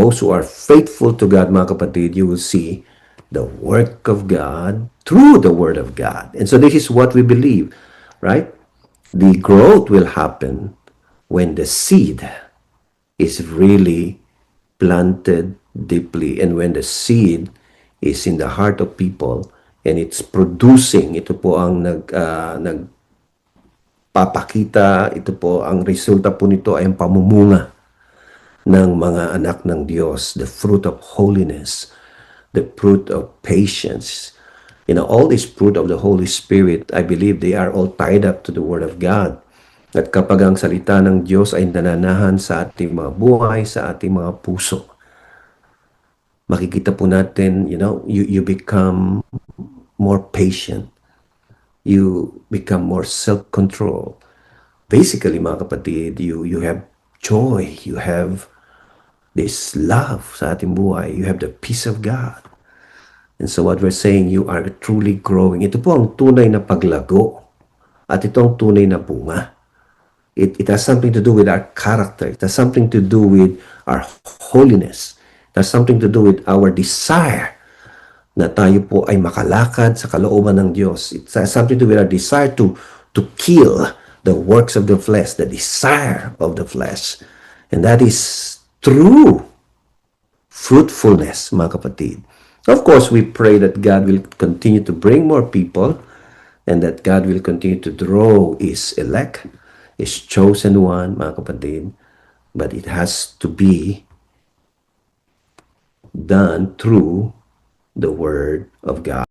those who are faithful to God, mga kapatid, you will see the work of God through the Word of God. And so this is what we believe, right? The growth will happen when the seed is really planted deeply, and when the seed is in the heart of people and it's producing. Ito po ang nagpapakita, ito po ang resulta po nito ay ang pamumunga ng mga anak ng Diyos, the fruit of holiness, the fruit of patience. All these fruit of the Holy Spirit, I believe they are all tied up to the Word of God. At kapag ang salita ng Diyos ay nananahan sa ating mga buhay, sa ating mga puso, makikita po natin, you become more patient. You become more self-control. Basically, mga kapatid, you have joy. You have this love sa ating buhay. You have the peace of God. And so what we're saying, you are truly growing. Ito po ang tunay na paglago. At ito ang tunay na bunga. It has something to do with our character. It has something to do with our holiness. It has something to do with our desire na tayo po ay makalakad sa kalooban ng Diyos. It has something to do with our desire to kill the works of the flesh, the desire of the flesh. And that is true fruitfulness, mga kapatid. Of course, we pray that God will continue to bring more people and that God will continue to draw His elect, His chosen one, mga kapatid. But it has to be done through the Word of God.